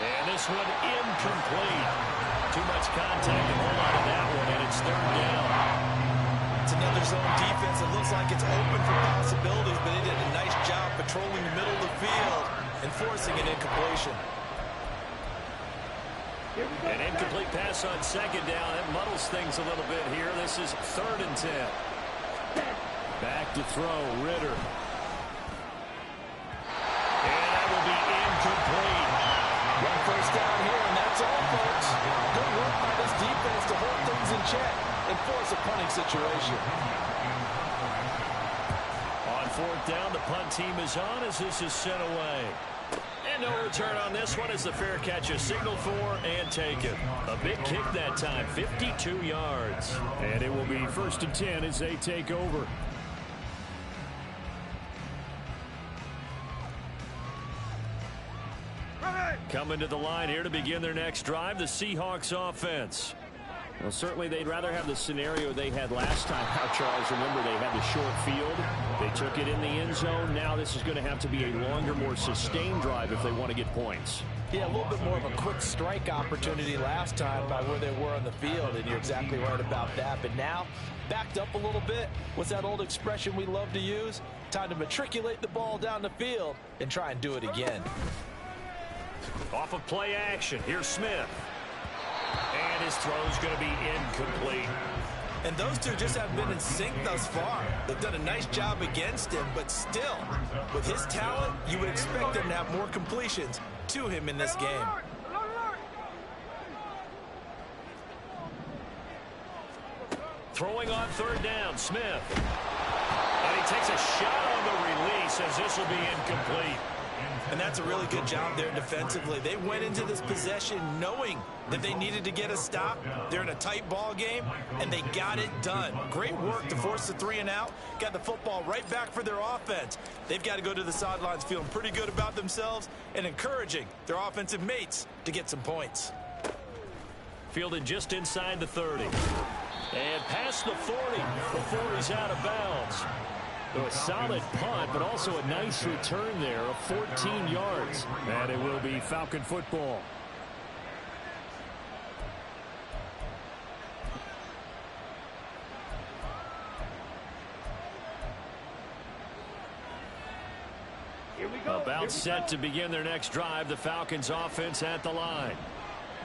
And this one incomplete. Too much contact to hold on to that one, and it's 3rd down. It's another zone defense. It looks like it's open for possibilities, but they did a nice job patrolling the middle of the field and forcing an incompletion. An incomplete pass on 2nd down. That muddles things a little bit here. This is 3rd and 10. Back to throw, Ritter. incomplete. One first down here, and that's all, folks. Good work by this defense to hold things in check and force a punting situation. On fourth down, the punt team is on as this is sent away. And no return on this one as the fair catch is signaled for and taken. A big kick that time, 52 yards. And it will be 1st and 10 as they take over. Coming to the line here to begin their next drive, the Seahawks offense. Well, certainly they'd rather have the scenario they had last time. How, Charles, remember they had the short field. They took it in the end zone. Now this is going to have to be a longer, more sustained drive if they want to get points. Yeah, a little bit more of a quick strike opportunity last time by where they were on the field, and you're exactly right about that. But now, backed up a little bit. What's that old expression we love to use? Time to matriculate the ball down the field and try and do it again. Off of play action, here's Smith. And his throw's going to be incomplete. And those two just haven't been in sync thus far. They've done a nice job against him, but still, with his talent, you would expect them to have more completions to him in this game. Throwing on third down, Smith. And he takes a shot on the release as this will be incomplete. And that's a really good job there defensively. They went into this possession knowing that they needed to get a stop. They're in a tight ball game, and they got it done. Great work to force the 3 and out. Got the football right back for their offense. They've got to go to the sidelines feeling pretty good about themselves and encouraging their offensive mates to get some points. Fielded just inside the 30. And past the 40 before he's out of bounds. So a solid punt, but also a nice return there of 14 yards. And it will be Falcon football. Here we go. About set to begin their next drive, the Falcons offense at the line.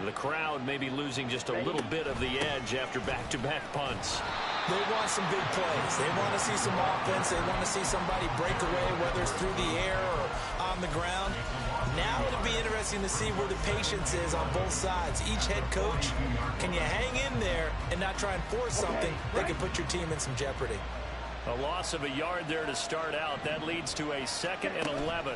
The crowd may be losing just a little bit of the edge after back-to-back punts. They want some big plays. They want to see some offense. They want to see somebody break away, whether it's through the air or on the ground. Now it'll be interesting to see where the patience is on both sides. Each head coach, can you hang in there and not try and force something that could put your team in some jeopardy? A loss of a yard there to start out. That leads to a 2nd and 11.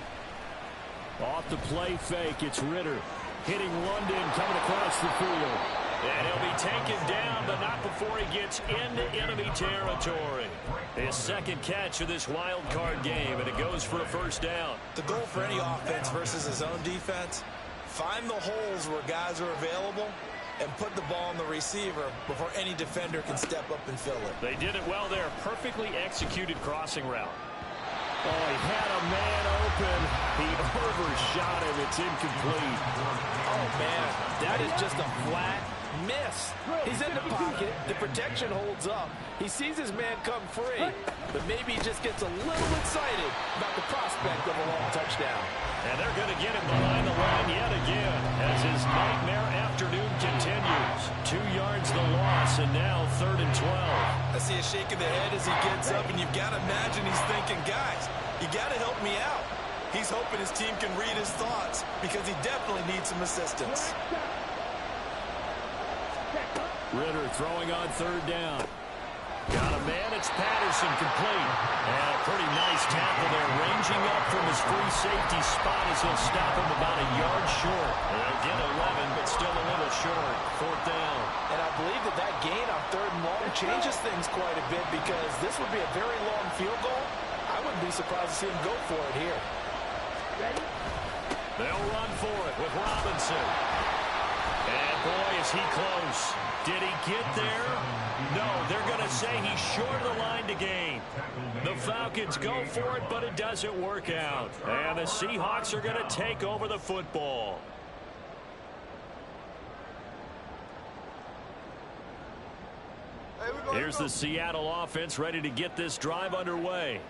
Off the play fake, it's Ritter. Hitting London, coming across the field. And he'll be taken down, but not before he gets into enemy territory. His 2nd catch of this wild card game, and it goes for a 1st down. The goal for any offense versus his own defense, find the holes where guys are available and put the ball on the receiver before any defender can step up and fill it. They did it well there. Perfectly executed crossing route. Oh, he had a man open. He overshot him. It's incomplete. Oh, man, that is just a flat miss. He's in the pocket. The protection holds up. He sees his man come free, but maybe he just gets a little excited about the prospect of a long touchdown. And they're going to get him behind the line yet again as his nightmare afternoon continues. 2 yards the loss, and now 3rd and 12. I see a shake of the head as he gets up, and you've got to imagine he's thinking, guys, you got to help me out. He's hoping his team can read his thoughts because he definitely needs some assistance. Ritter throwing on 3rd down. Got a man, it's Patterson complete. And a pretty nice tackle there, ranging up from his free safety spot as he'll stop him about a yard short. They'll get 11, but still a little short. 4th down. And I believe that gain on 3rd and long changes things quite a bit because this would be a very long field goal. I wouldn't be surprised to see him go for it here. Ready? They'll run for it with Robinson. And boy, is he close. Did he get there? No, they're going to say he's short of the line to gain. The Falcons go for it, but it doesn't work out. And the Seahawks are going to take over the football. Here's the Seattle offense ready to get this drive underway.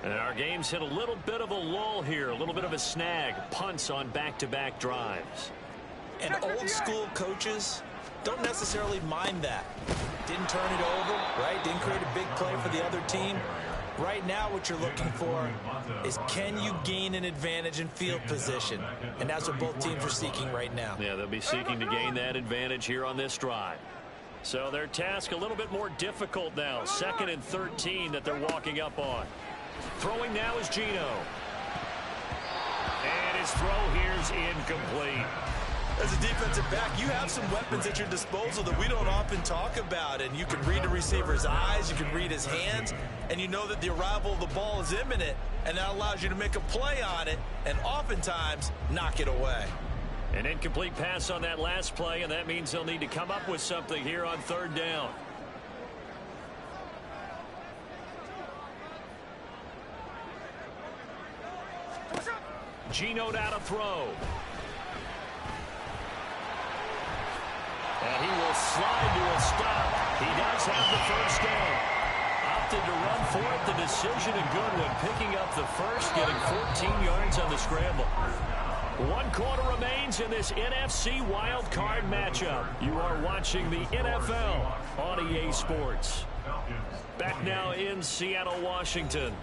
And our game's hit a little bit of a lull here, a little bit of a snag. Punts on back-to-back drives. And old school coaches don't necessarily mind that. Didn't turn it over, right? Didn't create a big play for the other team. Right now what you're looking for is, can you gain an advantage in field position? And that's what both teams are seeking right now. Yeah, they'll be seeking to gain that advantage here on this drive. So their task a little bit more difficult now. 2nd and 13 that they're walking up on. Throwing now is Geno. And his throw here's incomplete. As a defensive back, you have some weapons at your disposal that we don't often talk about. And you can read the receiver's eyes, you can read his hands, and you know that the arrival of the ball is imminent. And that allows you to make a play on it and oftentimes knock it away. An incomplete pass on that last play, and that means they'll need to come up with something here on 3rd down. Geno now to throw. And he will slide to a stop. He does have the first down. Opted to run for it. The decision a good one. Picking up the first, getting 14 yards on the scramble. 1 quarter remains in this NFC Wildcard matchup. You are watching the NFL on EA Sports. Back now in Seattle, Washington.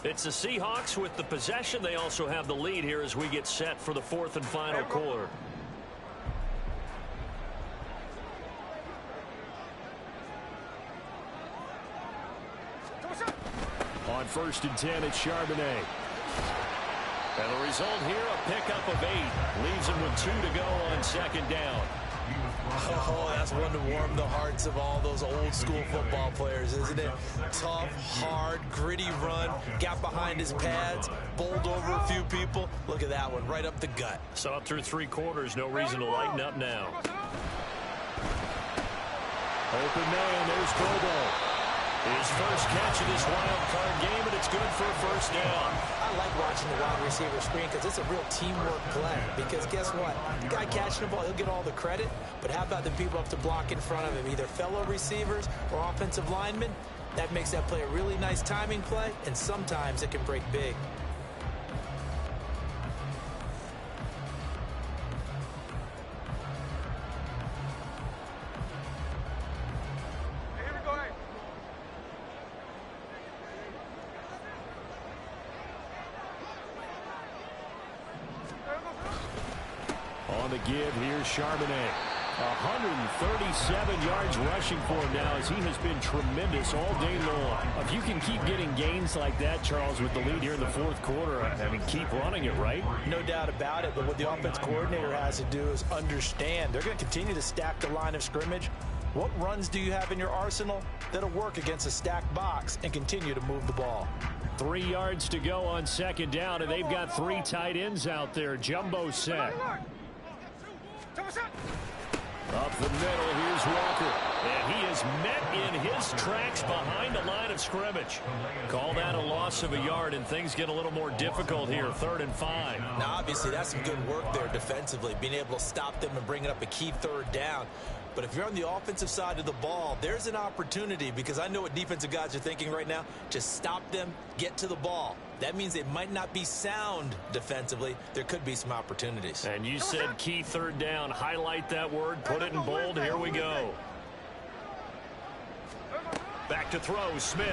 It's the Seahawks with the possession. They also have the lead here as we get set for the 4th and final quarter. On 1st and 10, it's Charbonnet. And the result here, a pickup of 8. Leaves him with 2 to go on 2nd down. Oh, that's one to warm the hearts of all those old school football players, isn't it? Tough, hard, gritty run. Got behind his pads, bowled over a few people. Look at that one, right up the gut. So through 3 quarters, no reason to lighten up now. Open man, there's Cobo. His first catch of this wild card game, and it's good for a 1st down. I like watching the wide receiver screen because it's a real teamwork play. Because guess what? The guy catching the ball, he'll get all the credit. But how about the people up to block in front of him, either fellow receivers or offensive linemen? That makes that play a really nice timing play, and sometimes it can break big. On the give, here's Charbonnet. 137 yards rushing for him now as he has been tremendous all day long. If you can keep getting gains like that, Charles, with the lead here in the 4th quarter, I mean, keep running it, right? No doubt about it, but what the offense coordinator has to do is understand they're going to continue to stack the line of scrimmage. What runs do you have in your arsenal that'll work against a stacked box and continue to move the ball? 3 yards to go on 2nd down, and they've got 3 tight ends out there. Jumbo set. Up the middle, here's Walker. And he is met in his tracks behind the line of scrimmage. Call that a loss of a yard, and things get a little more difficult here. 3rd and 5. Now, obviously, that's some good work there defensively, being able to stop them and bringing up a key 3rd down. But if you're on the offensive side of the ball, there's an opportunity, because I know what defensive guys are thinking right now. Just stop them, get to the ball. That means they might not be sound defensively. There could be some opportunities. And you said key 3rd down. Highlight that word. Put it in bold. Here we go. Back to throw. Smith.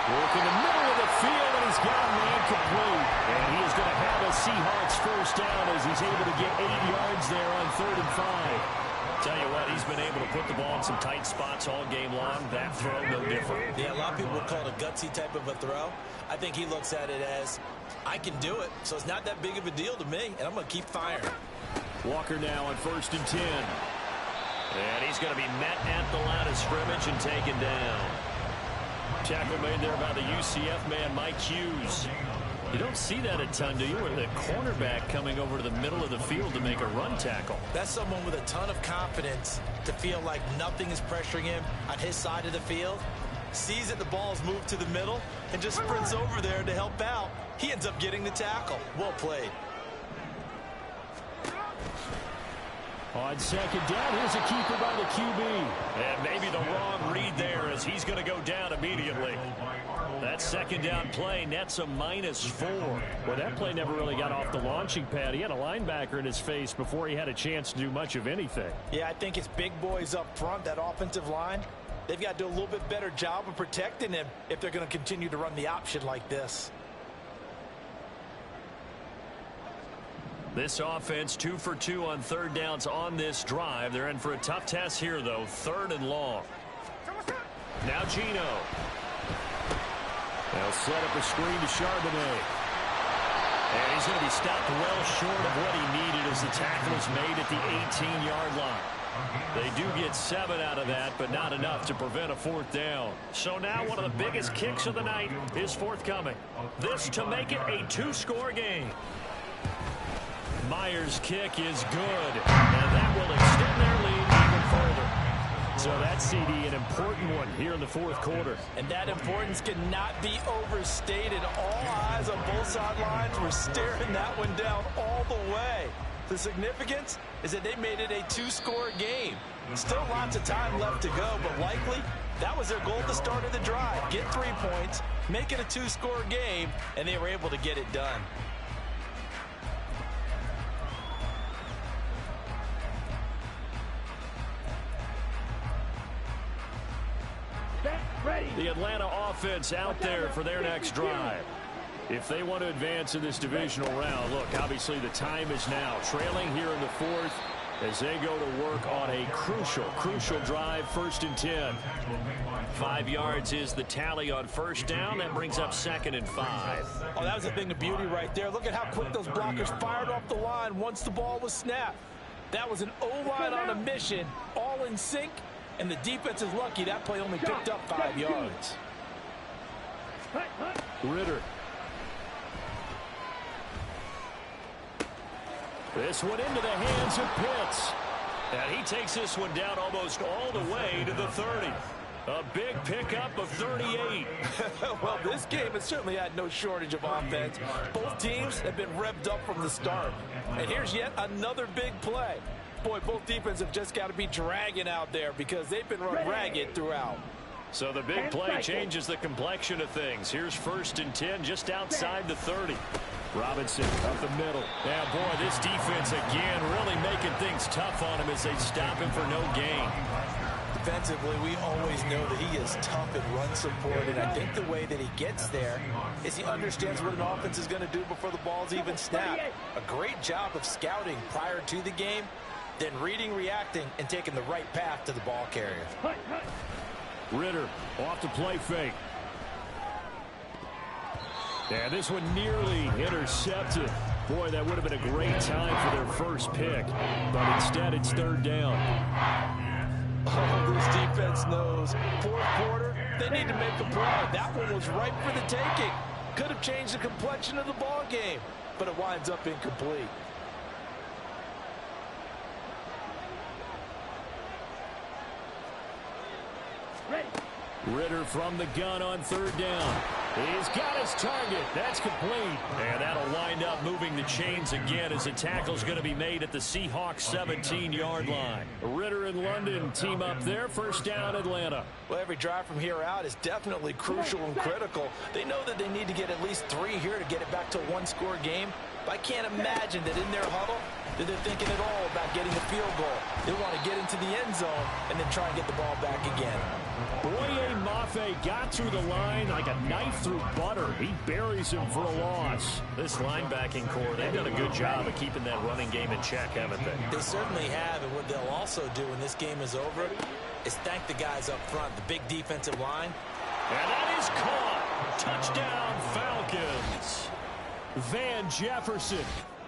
Work in the middle of the field, and he's got him incomplete. And he is going to have a Seahawks 1st down as he's able to get 8 yards there on 3rd and 5. Tell you what, he's been able to put the ball in some tight spots all game long. That throw, no different. Yeah, a lot of people would call it a gutsy type of a throw. I think he looks at it as, I can do it, so it's not that big of a deal to me, and I'm going to keep firing. Walker now on 1st and 10. And he's going to be met at the line of scrimmage and taken down. Tackle made there by the UCF man, Mike Hughes. You don't see that a ton, do you? With the cornerback coming over to the middle of the field to make a run tackle. That's someone with a ton of confidence to feel like nothing is pressuring him on his side of the field. Sees that the ball's moved to the middle and just sprints over there to help out. He ends up getting the tackle. Well played. On 2nd down, here's a keeper by the QB. And maybe the wrong read there as he's going to go down immediately. That 2nd down play nets a -4. Well, that play never really got off the launching pad. He had a linebacker in his face before he had a chance to do much of anything. Yeah, I think it's big boys up front, that offensive line. they've got to do a little bit better job of protecting him if they're going to continue to run the option like this. This offense 2 for 2 on third downs on this drive. They're in for a tough test here, though. 3rd and long. Now Gino. They'll set up a screen to Charbonnet. And he's going to be stopped well short of what he needed as the tackle is made at the 18-yard line. They do get 7 out of that, but not enough to prevent a 4th down. So now one of the biggest kicks of the night is forthcoming. This to make it a 2-score game. Myers' kick is good, and that will extend their lead even further. So that's, CD, an important one here in the 4th quarter. And that importance cannot be overstated. All eyes on both sidelines were staring that one down all the way. The significance is that they made it a 2-score game. Still lots of time left to go, but likely that was their goal at the start of the drive. Get 3 points, make it a 2-score game, and they were able to get it done. The Atlanta offense out there for their next drive. If they want to advance in this divisional round, look, obviously the time is now. Trailing here in the 4th as they go to work on a crucial drive, 1st and 10. 5 yards is the tally on 1st down. That brings up 2nd and 5. Oh, that was a thing of beauty right there. Look at how quick those blockers fired off the line once the ball was snapped. That was an O-line on a mission, all in sync, and the defense is lucky that play only picked up 5 yards. Ritter. This one into the hands of Pitts. And he takes this one down almost all the way to the 30. A big pickup of 38. Well, this game has certainly had no shortage of offense. Both teams have been revved up from the start. And here's yet another big play. Boy, both defenses have just got to be dragging out there because they've been run ragged throughout. So the big play changes the complexion of things. Here's 1st and 10 just outside the 30. Robinson up the middle. Now, boy, this defense again really making things tough on him as they stop him for no gain. Defensively, we always know that he is tough in run support, and I think the way that he gets there is he understands what an offense is going to do before the ball's even snapped. A great job of scouting prior to the game, then reading, reacting, and taking the right path to the ball carrier. Ritter off the play fake. And this one nearly intercepted. Boy, that would have been a great time for their first pick. But instead, it's 3rd down. Oh, this defense knows. 4th quarter, they need to make a play. That one was ripe for the taking. Could have changed the complexion of the ball game, but it winds up incomplete. Ritter from the gun on 3rd down. He's got his target. That's complete. And that'll wind up moving the chains again as the tackle's going to be made at the Seahawks 17-yard line. Ritter and London team up there. 1st down, Atlanta. Well, every drive from here out is definitely crucial and critical. They know that they need to get at least 3 here to get it back to a 1-score game. But I can't imagine that in their huddle that they're thinking at all about getting a field goal. They want to get into the end zone and then try and get the ball back again. Boye Mafe got through the line like a knife through butter. He buries him for a loss. This linebacking core, they've done a good job of keeping that running game in check, haven't they? They certainly have, and what they'll also do when this game is over is thank the guys up front, the big defensive line. And that is caught. Touchdown, Falcons. Van Jefferson.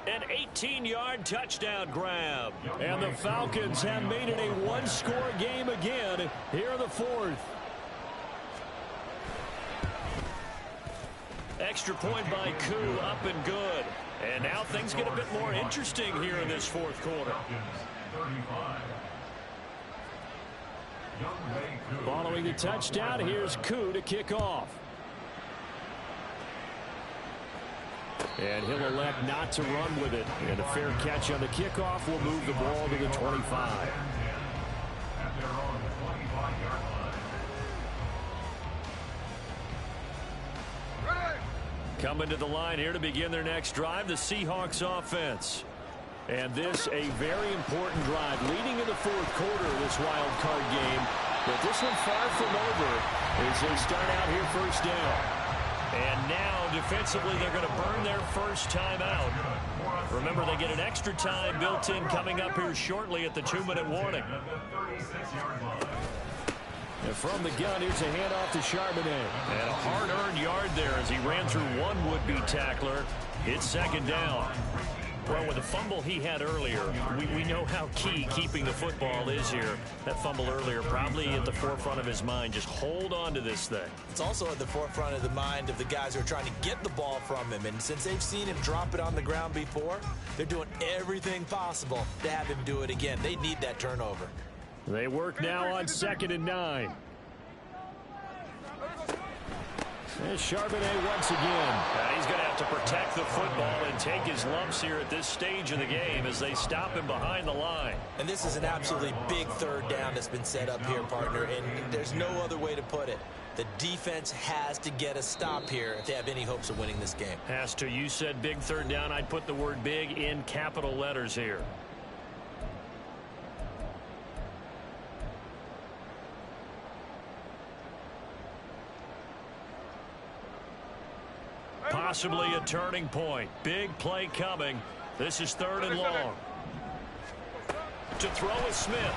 An 18-yard touchdown grab. And the Falcons have made it a 1-score game again here in the 4th. Extra point by Koo, up and good. And now things get a bit more interesting here in this 4th quarter. Following the touchdown, here's Koo to kick off. And he'll elect not to run with it. And a fair catch on the kickoff will move the ball to the 25. Coming to the line here to begin their next drive, the Seahawks offense. And this a very important drive leading in the 4th quarter of this wild card game. But this one far from over as they start out here first down. And now, defensively, they're going to burn their first timeout. Remember, they get an extra time built in coming up here shortly at the 2-minute warning. And from the gun, here's a handoff to Charbonnet. And a hard-earned yard there as he ran through one would-be tackler. It's second down. Well, with the fumble he had earlier, we know how key keeping the football is here. That fumble earlier probably at the forefront of his mind. Just hold on to this thing. It's also at the forefront of the mind of the guys who are trying to get the ball from him. And since they've seen him drop it on the ground before, they're doing everything possible to have him do it again. They need that turnover. They work now on 2nd and 9. And Charbonnet once again. And he's going to have to protect the football and take his lumps here at this stage of the game as they stop him behind the line. And this is an absolutely big third down that's been set up here, partner, and there's no other way to put it. The defense has to get a stop here if they have any hopes of winning this game. Has to. You said big third down. I'd put the word big in capital letters here. Possibly a turning point. Big play coming. This is 3rd and long. To throw is Smith.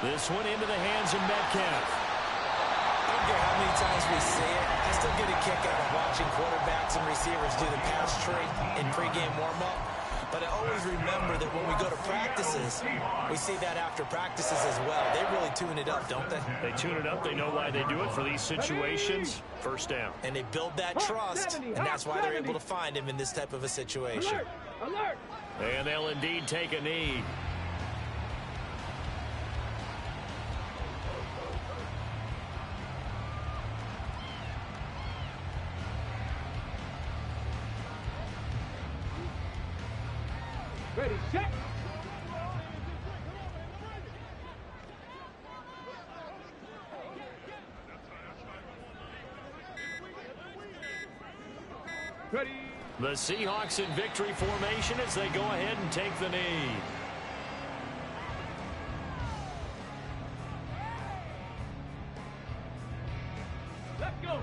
This one into the hands of Metcalf. I don't care how many times we see it. I still get a kick out of watching quarterbacks and receivers do the pass tree in pregame warm-up. But I always remember that when we go to practices, we see that after practices as well. They really tune it up, don't they? They tune it up. They know why they do it for these situations. First down. And they build that trust, and that's why they're able to find him in this type of a situation. Alert! And they'll indeed take a knee. Ready, set! Ready! The Seahawks in victory formation as they go ahead and take the knee. Let's go!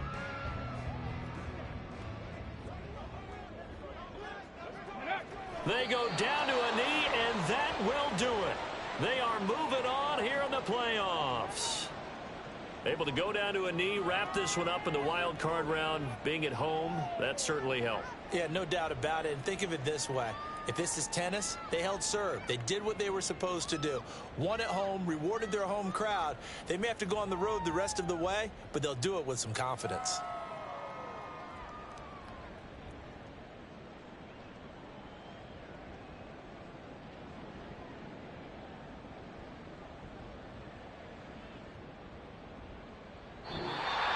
They go down to a knee, and that will do it. They are moving on here in the playoffs. Able to go down to a knee, wrap this one up in the wild card round. Being at home, that certainly helped. Yeah, no doubt about it. And think of it this way. If this is tennis, they held serve. They did what they were supposed to do. Won at home, rewarded their home crowd. They may have to go on the road the rest of the way, but they'll do it with some confidence.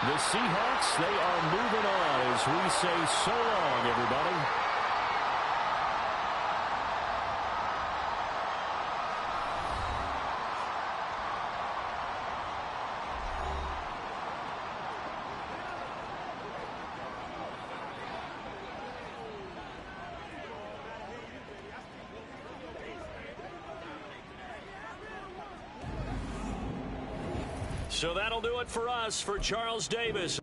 The Seahawks, they are moving on as we say so long, everybody. So that'll do it for us. For Charles Davis.